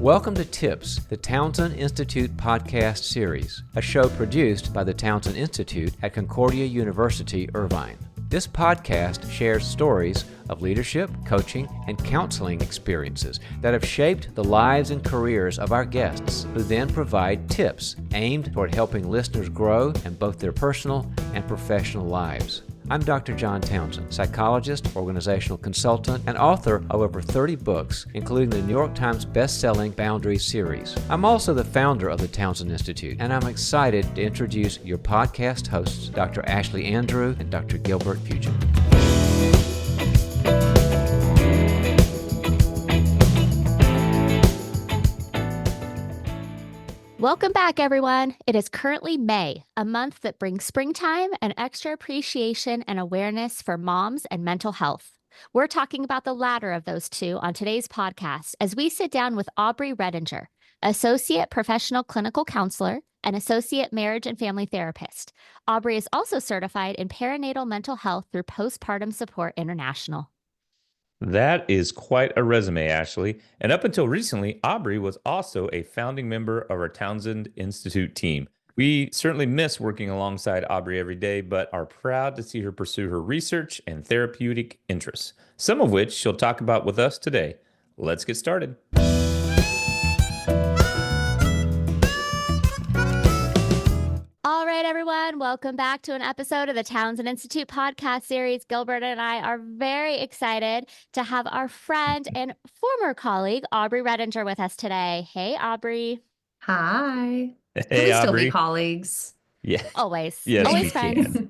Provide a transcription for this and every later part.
Welcome to Tips, the Townsend Institute podcast series, a show produced by the Townsend Institute at Concordia University, Irvine. This podcast shares stories of leadership, coaching, and counseling experiences that have shaped the lives and careers of our guests, who then provide tips aimed toward helping listeners grow in both their personal and professional lives. I'm Dr. John Townsend, psychologist, organizational consultant, and author of over 30 books, including the New York Times best-selling Boundaries series. I'm also the founder of the Townsend Institute, and I'm excited to introduce your podcast hosts, Dr. Ashlie Andrew and Dr. Gilbert Fugit. Welcome back, everyone. It is currently May, a month that brings springtime and extra appreciation and awareness for moms and mental health. We're talking about the latter of those two on today's podcast as we sit down with Aubrey Redinger, Associate Professional Clinical Counselor and Associate Marriage and Family Therapist. Aubrey is also certified in perinatal mental health through Postpartum Support International. That is quite a resume, Ashlie. And up until recently, Aubrey was also a founding member of our Townsend Institute team. We certainly miss working alongside Aubrey every day, but are proud to see her pursue her research and therapeutic interests, some of which she'll talk about with us today. Let's get started. All right, everyone, welcome back to an episode of the Townsend Institute podcast series. Gilbert and I are very excited to have our friend and former colleague, Aubrey Redinger, with us today. Hey, Aubrey. Hi. Hey, Can we still Aubrey. be colleagues? Yeah. Always. Yes, Always we friends. can.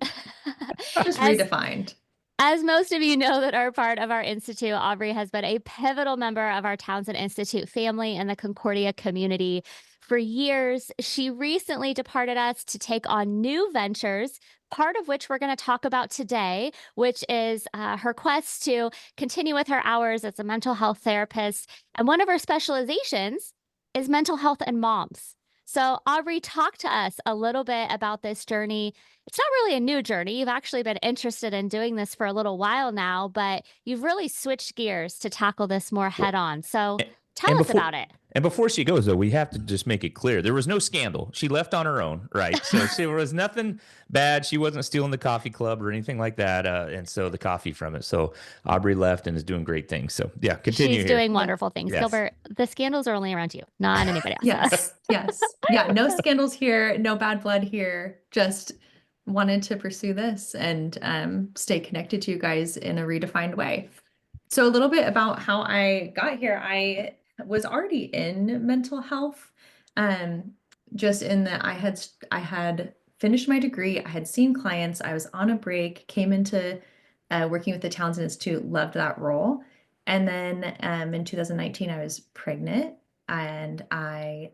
Just redefined. As most of you know that are part of our Institute, Aubrey has been a pivotal member of our Townsend Institute family and the Concordia community for years. She recently departed us to take on new ventures, part of which we're going to talk about today, which is her quest to continue with her hours as a mental health therapist. And one of her specializations is mental health and moms. So Aubrey, talk to us a little bit about this journey. It's not really a new journey. You've actually been interested in doing this for a little while now, but you've really switched gears to tackle this more head on. So tell us about it. And before she goes, though, we have to just make it clear. There was no scandal. She left on her own, right? So there was nothing bad. She wasn't stealing the coffee club or anything like that. And so the coffee from it. So Aubrey left and is doing great things. So yeah, continue. She's doing wonderful things. Yes. Gilbert, the scandals are only around you, not anybody else. Yes. Yeah, no scandals here, no bad blood here. Just wanted to pursue this and stay connected to you guys in a redefined way. So a little bit about how I got here. I was already in mental health, just in that I had finished my degree, I had seen clients, I was on a break, came into working with the Townsend Institute, loved that role. And then in 2019, I was pregnant and I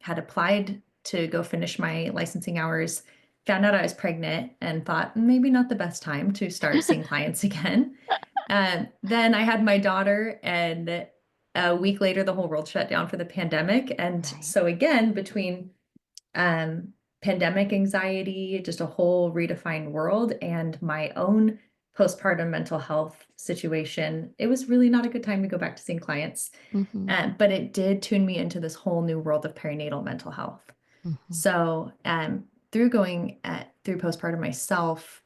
had applied to go finish my licensing hours, found out I was pregnant and thought maybe not the best time to start seeing clients again. Then I had my daughter, and a week later, the whole world shut down for the pandemic. And so again, between pandemic anxiety, just a whole redefined world, and my own postpartum mental health situation, it was really not a good time to go back to seeing clients. Mm-hmm. But it did tune me into this whole new world of perinatal mental health. Mm-hmm. So through going through postpartum myself,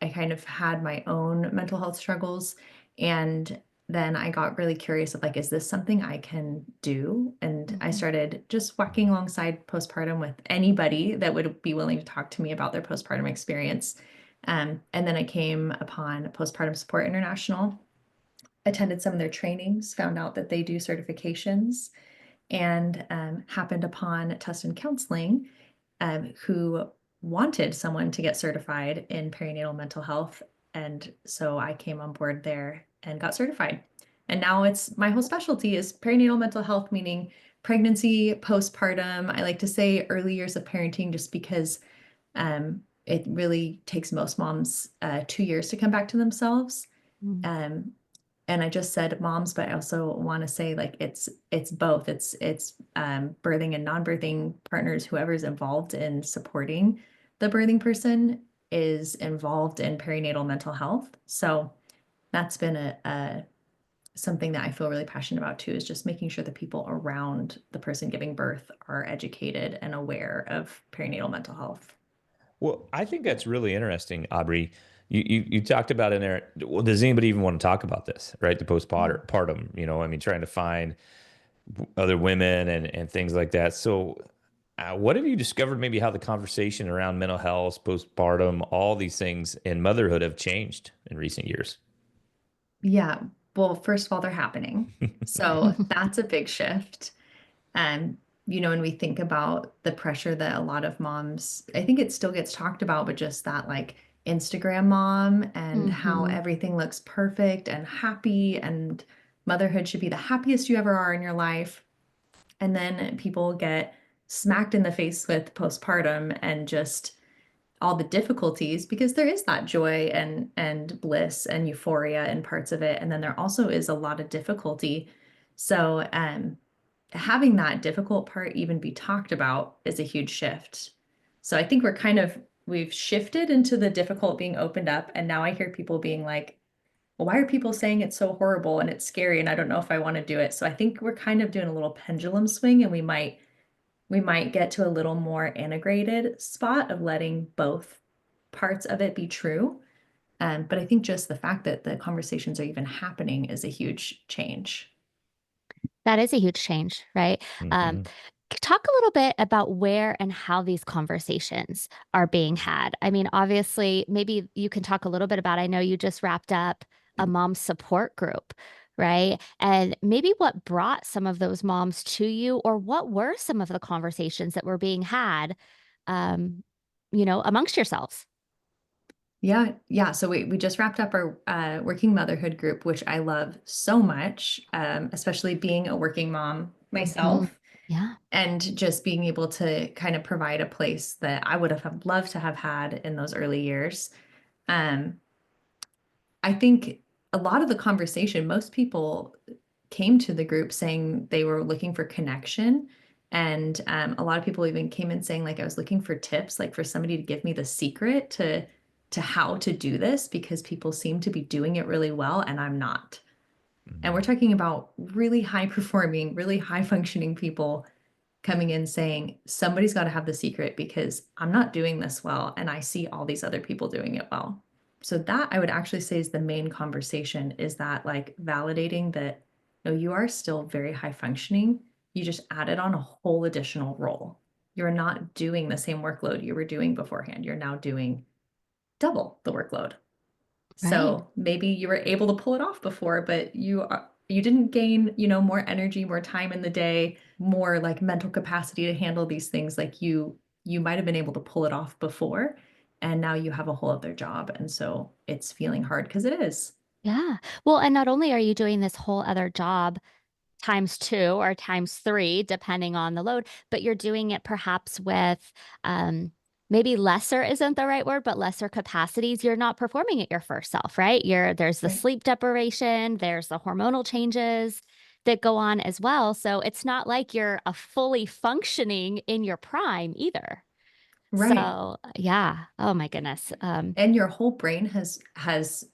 I kind of had my own mental health struggles. And then I got really curious of is this something I can do? And I started just walking alongside postpartum with anybody that would be willing to talk to me about their postpartum experience. And then I came upon Postpartum Support International, attended some of their trainings, found out that they do certifications, and happened upon Townsend Counseling, who wanted someone to get certified in perinatal mental health. And so I came on board there and got certified. And now my whole specialty is perinatal mental health, meaning pregnancy, postpartum. I like to say early years of parenting, just because it really takes most moms 2 years to come back to themselves. And I just said moms, but I also want to say it's both. It's birthing and non-birthing partners. Whoever's involved in supporting the birthing person is involved in perinatal mental health. So that's been a something that I feel really passionate about too, is just making sure the people around the person giving birth are educated and aware of perinatal mental health. Well, I think that's really interesting, Aubrey. You talked about in there. Well, does anybody even want to talk about this, right? The postpartum, I mean, trying to find other women and things like that. So, what have you discovered? Maybe how the conversation around mental health, postpartum, all these things in motherhood have changed in recent years. Yeah. Well, first of all, they're happening. So that's a big shift. And, when we think about the pressure that a lot of moms, I think it still gets talked about, but just that like Instagram mom and how Hmm. everything looks perfect and happy, and motherhood should be the happiest you ever are in your life. And then people get smacked in the face with postpartum and just all the difficulties, because there is that joy and bliss and euphoria in parts of it, and then there also is a lot of difficulty. So having that difficult part even be talked about is a huge shift. So I think we've shifted into the difficult being opened up, and now I hear people being like, well, why are people saying it's so horrible and it's scary and I don't know if I want to do it? So I think we're kind of doing a little pendulum swing, and we might get to a little more integrated spot of letting both parts of it be true. But I think just the fact that the conversations are even happening is a huge change. That is a huge change, right? Um, Hmm. Talk a little bit about where and how these conversations are being had. I mean, obviously, maybe you can talk a little bit about, I know you just wrapped up a mom support group, right? And maybe what brought some of those moms to you, or what were some of the conversations that were being had, um, amongst yourselves? Yeah, yeah. So we just wrapped up our working motherhood group, which I love so much, especially being a working mom Mhm. myself, Yeah. and just being able to kind of provide a place that I would have loved to have had in those early years. Um, I think a lot of the conversation, most people came to the group saying they were looking for connection. And a lot of people even came in saying, like, I was looking for tips, like for somebody to give me the secret to how to do this, because people seem to be doing it really well and I'm not. And we're talking about really high performing, really high functioning people coming in saying, somebody's got to have the secret because I'm not doing this well. And I see all these other people doing it well. So that I would actually say is the main conversation, is that like validating that, no, you are still very high functioning. You just added on a whole additional role. You're not doing the same workload you were doing beforehand. You're now doing double the workload. Right. So maybe you were able to pull it off before, but you didn't gain, more energy, more time in the day, more like mental capacity to handle these things. Like you might have been able to pull it off before, and now you have a whole other job. And so it's feeling hard, because it is. Yeah. Well, and not only are you doing this whole other job times two or times three, depending on the load, but you're doing it perhaps with maybe lesser isn't the right word, but lesser capacities. You're not performing at your first self, right? There's the Right. sleep deprivation, there's the hormonal changes that go on as well. So it's not like you're a fully functioning in your prime either. Right. So yeah. Oh my goodness. And your whole brain has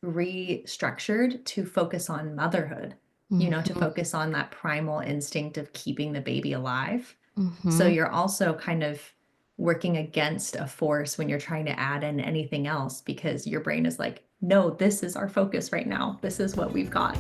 restructured to focus on motherhood, to Mhm, focus on that primal instinct of keeping the baby alive. So mhm. you're also kind of working against a force when you're trying to add in anything else, because your brain is like, no, this is our focus right now. This is what we've got.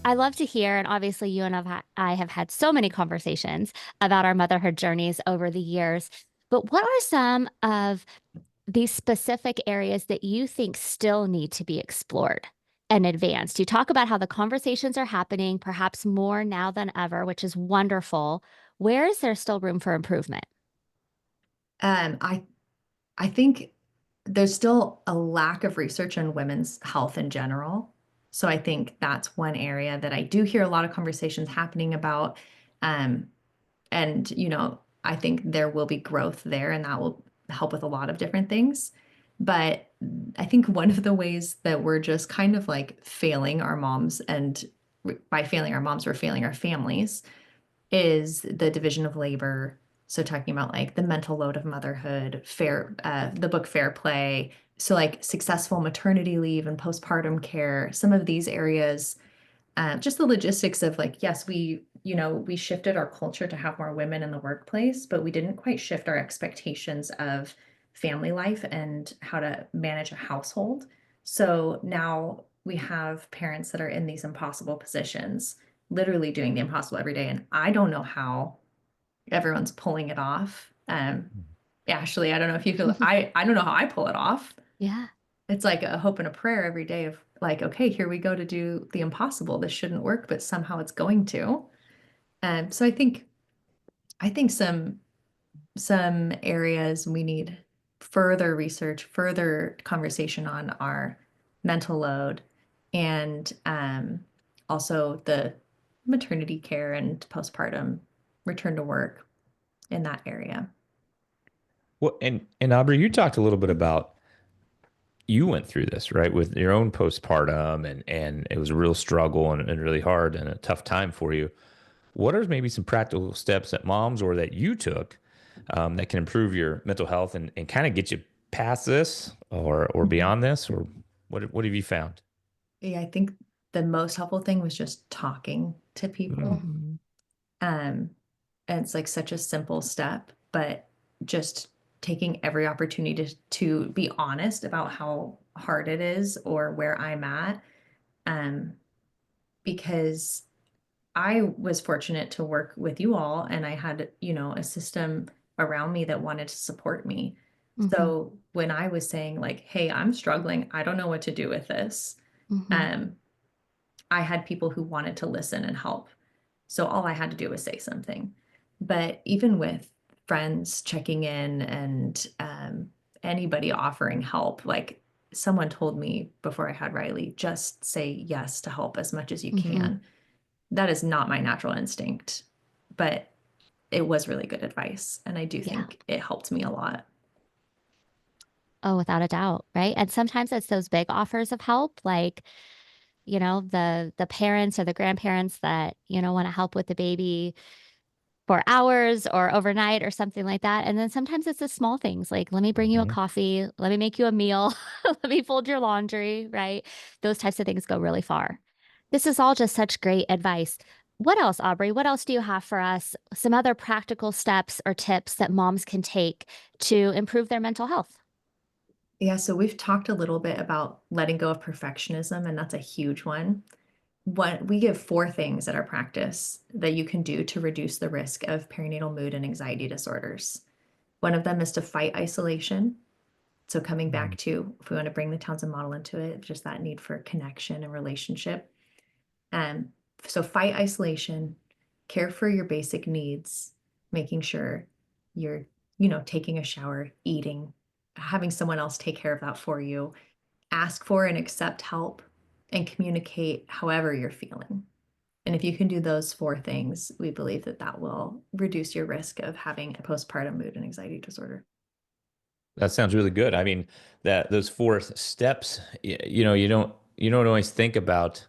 I love to hear, and obviously you and I have had so many conversations about our motherhood journeys over the years. But what are some of these specific areas that you think still need to be explored and advanced? You talk about how the conversations are happening, perhaps more now than ever, which is wonderful. Where is there still room for improvement? Um, I I think there's still a lack of research on women's health in general. So I think that's one area that I do hear a lot of conversations happening about. Um, and I think there will be growth there, and that will help with a lot of different things. But I think one of the ways that we're just kind of like failing our moms, and by failing our moms we're failing our families, is the division of labor, So talking about like the mental load of motherhood, the book Fair Play. So like successful maternity leave and postpartum care, some of these areas, just the logistics of like, yes, we shifted our culture to have more women in the workplace, but we didn't quite shift our expectations of family life and how to manage a household. So now we have parents that are in these impossible positions, literally doing the impossible every day. And I don't know how everyone's pulling it off. Ashley, I don't know if you feel, I don't know how I pull it off. Yeah. It's like a hope and a prayer every day of like, okay, here we go to do the impossible. This shouldn't work, but somehow it's going to. So I think some areas we need further research, further conversation on our mental load, and also the maternity care and postpartum return to work in that area. Well, and Aubrey, you talked a little bit about you went through this, right, with your own postpartum, and it was a real struggle and really hard and a tough time for you. What are maybe some practical steps that moms or that you took that can improve your mental health and kind of get you past this or Mhm. beyond this? Or what have you found? Yeah, I think the most helpful thing was just talking to people. Mm, Mhm. And it's like such a simple step, but just taking every opportunity to be honest about how hard it is or where I'm at. Um, because I was fortunate to work with you all and I had, a system around me that wanted to support me. Mhm. So when I was saying like, hey, I'm struggling, I don't know what to do with this. Mhm. Um, I had people who wanted to listen and help. So all I had to do was say something. But even with friends checking in and anybody offering help, like someone told me before I had Riley, just say yes to help as much as you Mhm. can. That is not my natural instinct, but it was really good advice. And I do Yeah. think it helped me a lot. Oh, without a doubt, right? And sometimes it's those big offers of help, like, the parents or the grandparents that, want to help with the baby for hours or overnight or something like that. And then sometimes it's the small things like, let me bring you a mhm. coffee, let me make you a meal, let me fold your laundry, right? Those types of things go really far. This is all just such great advice. What else, Aubrey? What else do you have for us? Some other practical steps or tips that moms can take to improve their mental health? Yeah, so we've talked a little bit about letting go of perfectionism, and that's a huge one. What we give 4 things at our practice that you can do to reduce the risk of perinatal mood and anxiety disorders. One of them is to fight isolation. So coming back Mm. to, if we want to bring the Townsend model into it, just that need for connection and relationship. Um, so fight isolation, care for your basic needs, making sure you're, taking a shower, eating, having someone else take care of that for you, ask for and accept help, and communicate however you're feeling. And if you can do those 4 things, we believe that that will reduce your risk of having a postpartum mood and anxiety disorder. That sounds really good. I mean, that those four steps, you don't always think about,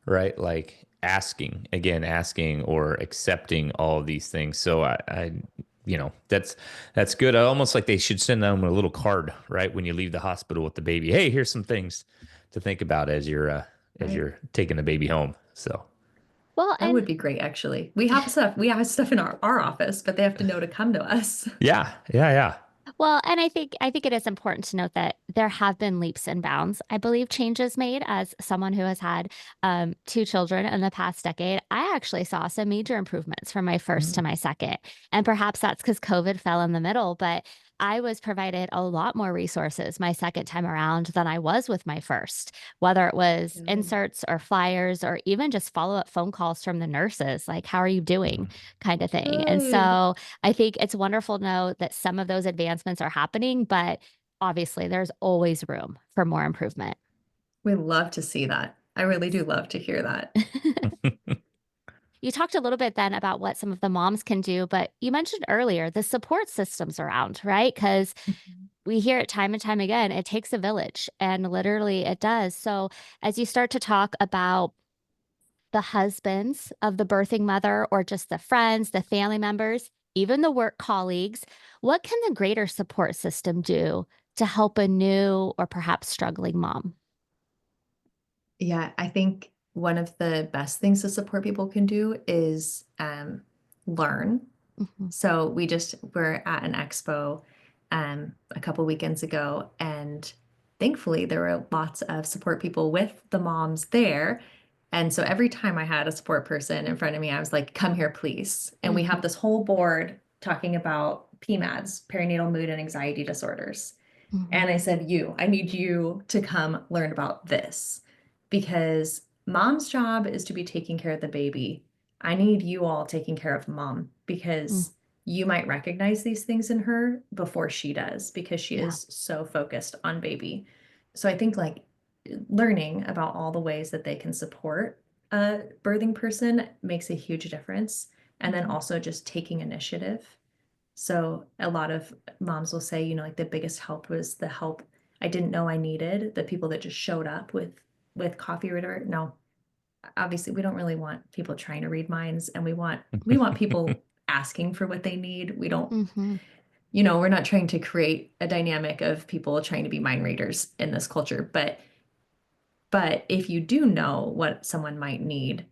right? Like asking or accepting all of these things. So that's good. I almost like they should send them a little card, right? When you leave the hospital with the baby. Hey, here's some things to think about as Right. you're taking the baby home. So Well, That would and be great, actually. We have stuff in our office, but they have to know to come to us. yeah, yeah, yeah. Well, and I think it is important to note that there have been leaps and bounds. I believe changes made as someone who has had 2 children in the past decade. I actually saw some major improvements from my first to Mm. my second, and perhaps that's because COVID fell in the middle. But I was provided a lot more resources my second time around than I was with my first, whether it was Good. inserts or flyers or even just follow up phone calls from the nurses, like, how are you doing, kind of thing. And Good. so I think it's wonderful to know that some of those advancements are happening, but obviously there's always room for more improvement. We love to see that. I really do love to hear that. You talked a little bit then about what some of the moms can do, but you mentioned earlier the support systems around, right? Because Mhm. we hear it time and time again, it takes a village, and literally it does. So as you start to talk about the husbands of the birthing mother or just the friends, the family members, even the work colleagues. What can the greater support system do to help a new or perhaps struggling mom? Yeah, I think one of the best things the support people can do is learn. Mhm. So we're at an expo a couple weekends ago, and thankfully there were lots of support people with the moms there. And so every time I had a support person in front of me, I was like, come here, please. And we Mhm. have this whole board talking about PMADs, perinatal mood and anxiety disorders. Mhm. And I said, I need you to come learn about this because mom's job is to be taking care of the baby. I need you all taking care of mom Mm. because you might recognize these things in her before she does because she Yeah. is so focused on baby. So I think like learning about all the ways that they can support a birthing person makes a huge difference. And then Mhm. also just taking initiative. So a lot of moms will say, like the biggest help was the help I didn't know I needed, the people that just showed up with coffee or no, obviously we don't really want people trying to read minds, and we want people asking for what they need. We don't, Mhm. we're not trying to create a dynamic of people trying to be mind readers in this culture, but if you do know what someone might need,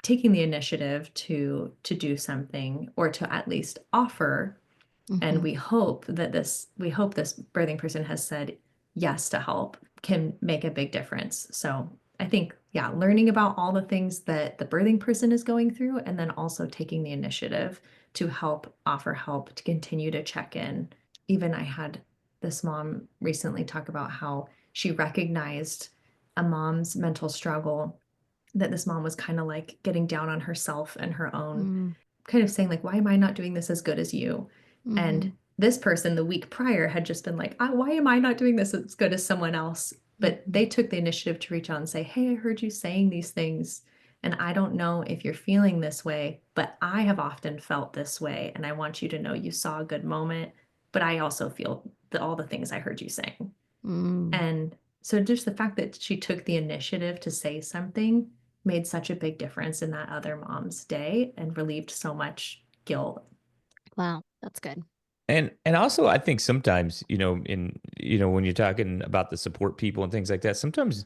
taking the initiative to do something or to at least offer. And Mhm. we hope this birthing person has said yes to help can make a big difference. So I think, yeah, learning about all the things that the birthing person is going through, and then also taking the initiative to offer help, to continue to check in. Even I had this mom recently talk about how she recognized a mom's mental struggle, that this mom was kind of like getting down on herself and her own, Mm. kind of saying like, why am I not doing this as good as you? And Mhm. this person the week prior had just been like, why am I not doing this as good as someone else? But Mhm. they took the initiative to reach out and say, hey, I heard you saying these things. And I don't know if you're feeling this way, but I have often felt this way. And I want you to know you saw a good moment, but I also feel all the things I heard you saying. Mm. And so just the fact that she took the initiative to say something made such a big difference in that other mom's day and relieved so much guilt. Wow, that's good. And also I think sometimes, when you're talking about the support people and things like that, sometimes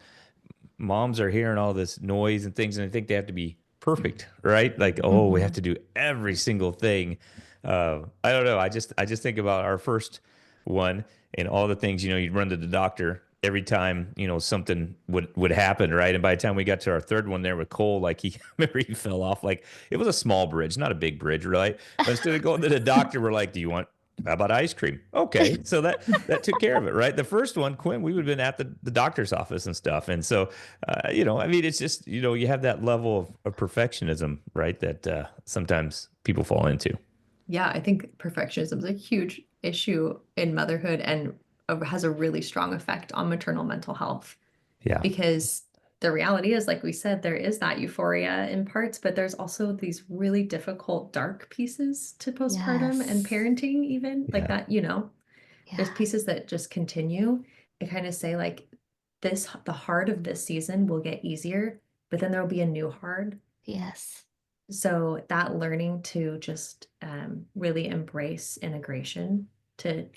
moms are hearing all this noise and things and they think they have to be perfect, right? Like, oh, we have Mhm. to do every single thing. I don't know. I just think about our first one and all the things, you'd run to the doctor every time, something would happen, right? And by the time we got to our third one there with Cole, like he remember he fell off, like it was a small bridge, not a big bridge, right? But instead of going to the doctor, we're like, do you want how about ice cream? Okay. So that took care of it, right? The first one, Quinn, we would have been at the doctor's office and stuff. And so I mean, it's just, you have that level of perfectionism, right? That sometimes people fall into. Yeah, I think perfectionism is a huge issue in motherhood and has a really strong effect on maternal mental health, Yeah. because the reality is, like we said, there is that euphoria in parts, but there's also these really difficult, dark pieces to postpartum and Yes. parenting, even like Yeah. that, there's Yeah. pieces that just continue. I kind of say like the hard of this season will get easier, but then there'll be a new hard. Yes. So that learning to just really embrace integration,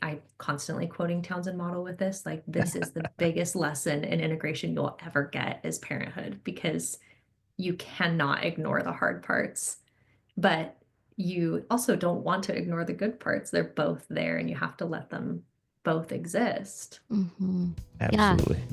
I constantly quoting Townsend model with this, like this is the biggest lesson in integration you'll ever get is parenthood, because you cannot ignore the hard parts, but you also don't want to ignore the good parts. They're both there and you have to let them both exist. Mhm. Yeah. Absolutely.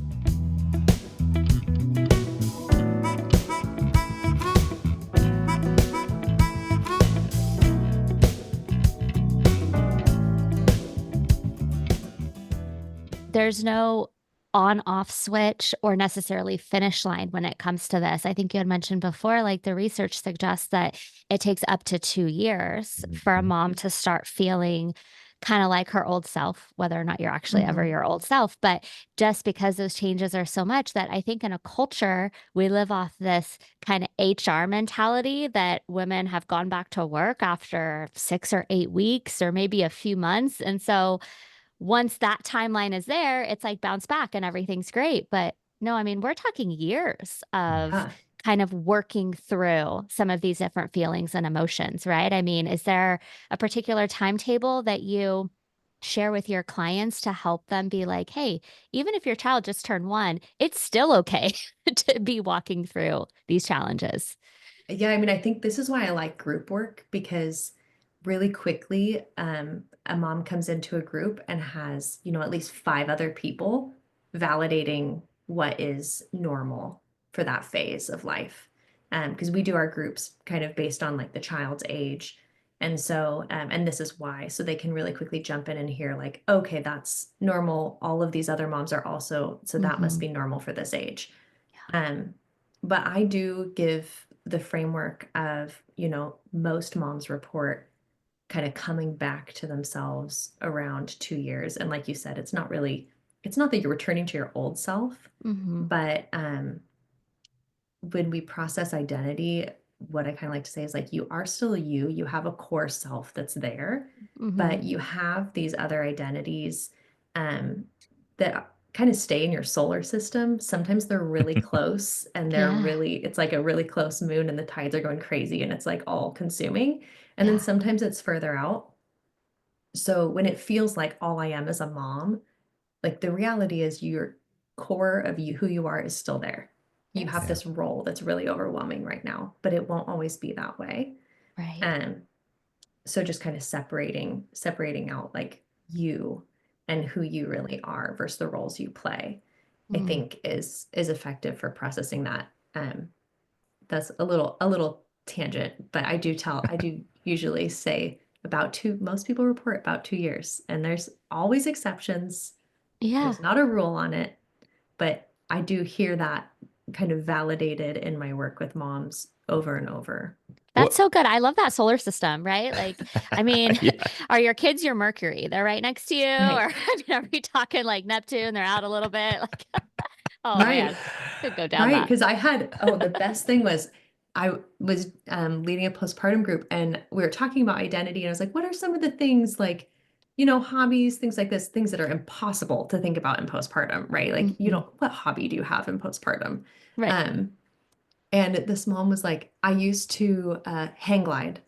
There's no on-off switch or necessarily finish line when it comes to this. I think you had mentioned before, like the research suggests that it takes up to 2 years for a Mhm. mom to start feeling kind of like her old self, whether or not you're actually ever Mhm. your old self. But just because those changes are so much that I think in a culture, we live off this kind of HR mentality that women have gone back to work after 6 or 8 weeks or maybe a few months. And so once that timeline is there, it's like bounce back and everything's great. But no, I mean, we're talking years of Yeah. kind of working through some of these different feelings and emotions, right? I mean, is there a particular timetable that you share with your clients to help them be like, hey, even if your child just turned 1, it's still okay to be walking through these challenges? Yeah, I mean, I think this is why I like group work, because really quickly, a mom comes into a group and has, at least 5 other people validating what is normal for that phase of life. Because we do our groups kind of based on like the child's age. And so, and this is why, so they can really quickly jump in and hear like, okay, that's normal. All of these other moms are also, so that must be normal for this age. Um, but I do give the framework of, most moms report kind of coming back to themselves around 2 years. And like you said, it's not that you're returning to your old self, Mm-hmm. but when we process identity, what I kind of like to say is like, you are still you have a core self that's there, Mm-hmm. but you have these other identities um, that kind of stay in your solar system. Sometimes they're really close and Yeah. it's like a really close moon and the tides are going crazy and it's like all consuming. And then Yeah. sometimes it's further out. So when it feels like all I am is a mom, like the reality is your core of you, who you are, is still there. You have Yeah. this role that's really overwhelming right now, but it won't always be that way. Right. Um, so just kind of separating out like you and who you really are versus the roles you play, I Mm. think is effective for processing that. That's a little tangent, but I do usually say most people report about 2 years, and there's always exceptions. Yeah. There's not a rule on it, but I do hear that kind of validated in my work with moms over and over. That's What? so good. I love that solar system, right? Like, I mean, Yeah. are your kids your Mercury? They're right next to you, or Right. I mean, are we talking like Neptune? They're out a little bit. Like, oh man, Right. could go down Right. that. Because the best thing was I was leading a postpartum group and we were talking about identity. And I was like, what are some of the things like, hobbies, things like this, things that are impossible to think about in postpartum, right? Like, Hmm. what hobby do you have in postpartum? Right. Um, and this mom was like, I used to hang glide.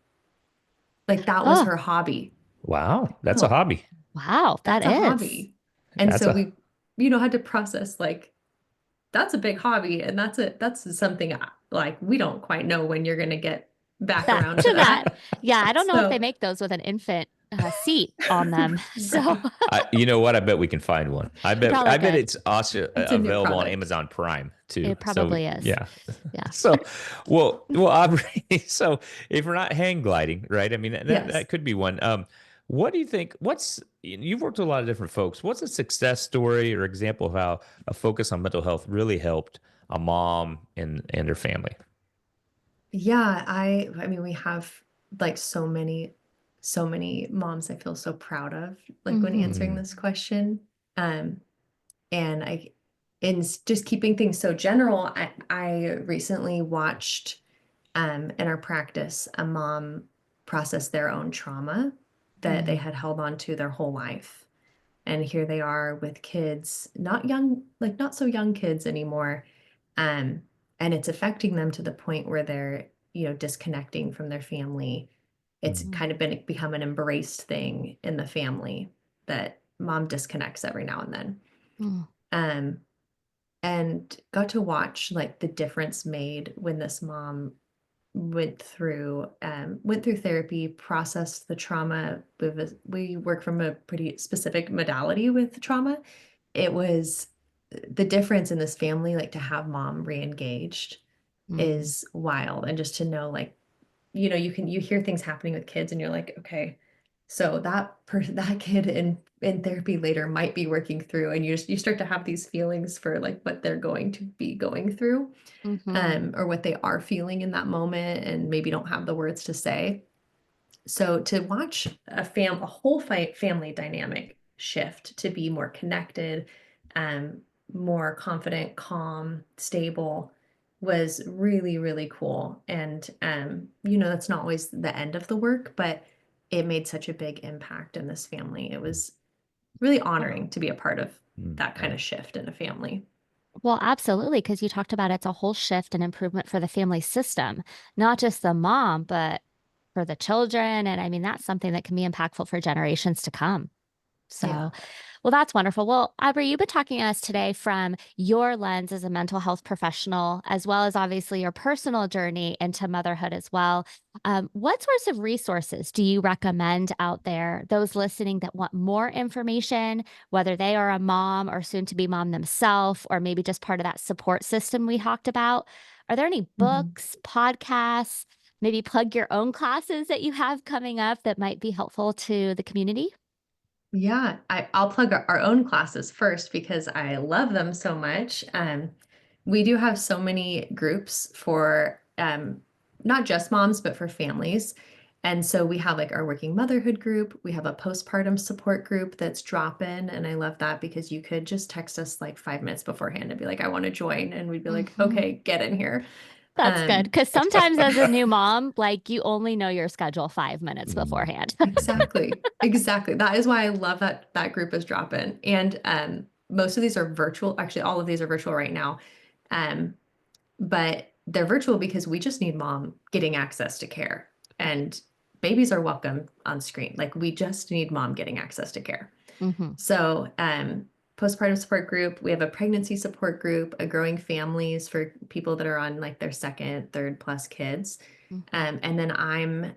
Like that was Oh, her hobby. Wow. That's a Oh, hobby. wow. That that's a is. hobby. And That's so a we, had to process like, that's a big hobby, and that's something like we don't quite know when you're going to get back Back around to to that. that. Yeah, I don't know if they So, make those with an infant seat on them. So right. You know what? I bet we can find one. I you bet. probably I bet could. it's also It's a new available on product. Amazon Prime too. It So probably is. yeah. Yeah. So, well, Aubrey. So if we're not hang gliding, right? I mean, that Yes. could be one. What do you think? You've worked with a lot of different folks. What's a success story or example of how a focus on mental health really helped a mom and their family? Yeah, I mean we have like so many moms I feel so proud of like when Hmm. answering this question. Um and just keeping things so general, I recently watched in our practice, a mom process their own trauma that they Hmm. had held on to their whole life. And here they are with kids, not young, like not so young kids anymore. Um, and it's affecting them to the point where they're, disconnecting from their family. It's Mhm. kind of become an embraced thing in the family that mom disconnects every now and then. Hmm. Um, and got to watch like the difference made when this mom went through therapy, processed the trauma. We work from a pretty specific modality with trauma. It was the difference in this family, like to have mom re-engaged Hmm. is wild. And just to know like, you hear things happening with kids and you're like, okay, so that kid in therapy later might be working through, and you start to have these feelings for like what they're going to be going through, Hmm. or what they are feeling in that moment and maybe don't have the words to say. So to watch a whole family dynamic shift to be more connected, um, more confident, calm, stable was really, really cool. And that's not always the end of the work, but it made such a big impact in this family. It was really Wow. honoring to be a part of that kind Yeah. of shift in a family. Well, absolutely, because you talked about it's a whole shift and improvement for the family system, not just the mom, but for the children. And I mean, that's something that can be impactful for generations to come. Yeah. So, well, that's wonderful. Well, Aubrey, you've been talking to us today from your lens as a mental health professional, as well as obviously your personal journey into motherhood as well. What sorts of resources do you recommend out there, those listening that want more information, whether they are a mom or soon to be mom themselves, or maybe just part of that support system we talked about? Are there any Mhm. books, podcasts, maybe plug your own classes that you have coming up that might be helpful to the community? Yeah, I'll plug our own classes first because I love them so much. We do have so many groups for not just moms, but for families. And so we have like our working motherhood group. We have a postpartum support group that's drop in. And I love that because you could just text us like 5 minutes beforehand and be like, I want to join. And we'd be like, Mhm. okay, get in here. That's good. Um, Because sometimes as a new mom, like you only know your schedule 5 minutes Mm. beforehand. Exactly. Exactly. That is why I love that group is drop in. And most of these are virtual. Actually, all of these are virtual right now. Um, but they're virtual because we just need mom getting access to care. Right. And babies are welcome on screen. Like we just need mom getting access to care. Hmm. So, postpartum support group, we have a pregnancy support group, a growing families for people that are on like their second, third plus kids. Hmm. And then I'm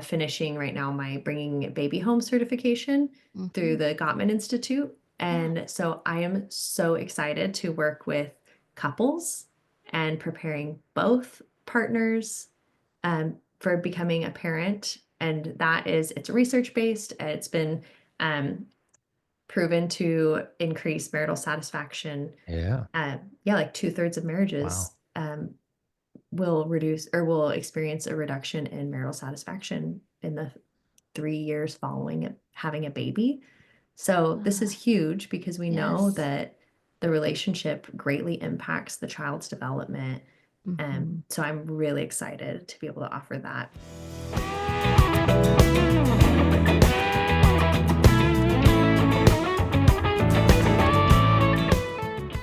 finishing right now my bringing baby home certification through Hmm. the Gottman Institute. Yeah. And so I am so excited to work with couples and preparing both partners for becoming a parent. And that is, it's research based. It's been um, proven to increase marital satisfaction. Yeah. Yeah, like 2/3 of marriages Wow. will reduce or will experience a reduction in marital satisfaction in the 3 years following it, having a baby. So this is Ah, huge because we know yes. that the relationship greatly impacts the child's development. Hmm. So I'm really excited to be able to offer that.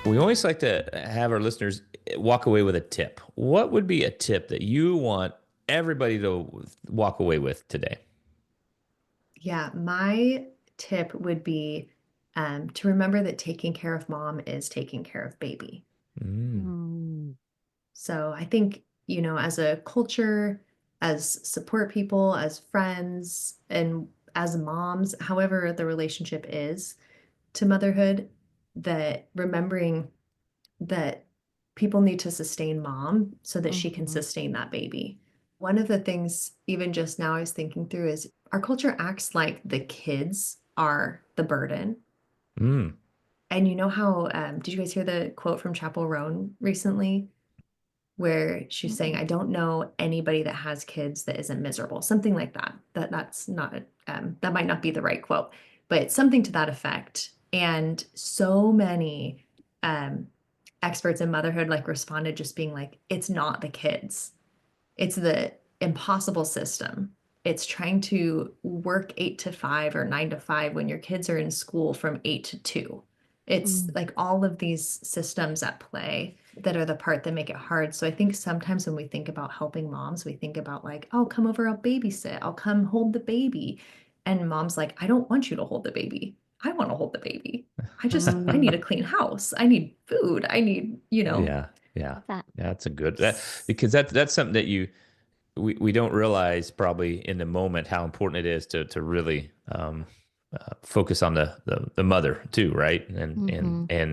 We always like to have our listeners walk away with a tip. What would be a tip that you want everybody to walk away with today? Yeah, my tip would be to remember that taking care of mom is taking care of baby. Mm. Mm. So I think, as a culture, as support people, as friends, and as moms, however the relationship is to motherhood, that remembering that people need to sustain mom so that she can Mhm. sustain that baby. One of the things, even just now, I was thinking through is our culture acts like the kids are the burden. Mm. And you know how, did you guys hear the quote from Chapel Roan recently? Where she's saying, Mm-mm. I don't know anybody that has kids that isn't miserable, something like that. That's not that might not be the right quote, but something to that effect. And so many um, experts in motherhood like responded just being like, it's not the kids, it's the impossible system. It's trying to work 8 to 5 or 9 to 5 when your kids are in school from 8 to 2. It's Mm. like all of these systems at play that are the part that make it hard. So I think sometimes when we think about helping moms, we think about like, oh, come over, I'll babysit, I'll come hold the baby. And mom's like, I don't want you to hold the baby. I want to hold the baby. I need a Mm. clean house. I need food. I need, Yeah. Yeah. Love that. Yeah. That's a good that because that's something that we don't realize probably in the moment how important it is to really focus on the mother too, right? And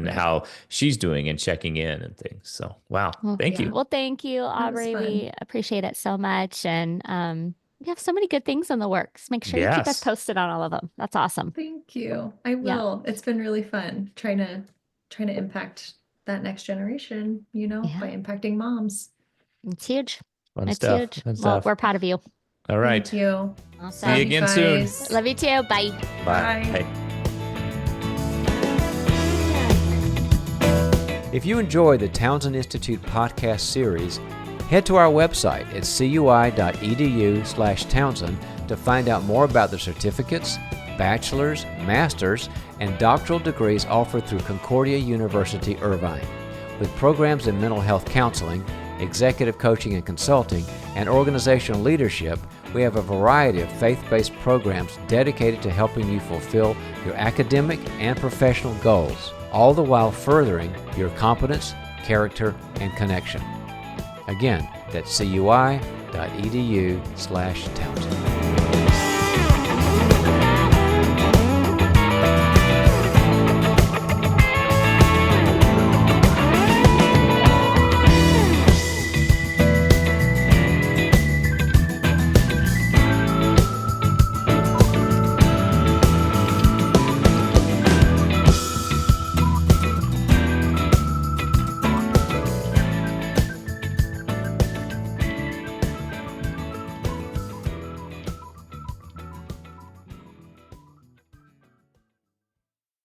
Yep. how she's doing and checking in and things. So wow, Well, thank Yeah. you. well, thank you, That was Aubrey. fun. We appreciate it so much. And we have so many good things in the works. Make sure you keep us Yes. posted on all of them. That's awesome. Thank you. I Yeah. will. It's been really fun trying to impact that next generation, Yeah. by impacting moms. It's huge. Fun It's stuff. huge. Fun Well, stuff. we're proud of you. All Thank right. you. See you Love Awesome. you again soon. guys. Love you too. Bye. Bye. Bye. Hey. If you enjoy the Townsend Institute podcast series, head to our website at cui.edu/Townsend to find out more about the certificates, bachelor's, master's, and doctoral degrees offered through Concordia University, Irvine. With programs in mental health counseling, executive coaching and consulting, and organizational leadership, we have a variety of faith-based programs dedicated to helping you fulfill your academic and professional goals, all the while furthering your competence, character, and connection. Again, that's cui.edu/Townsend.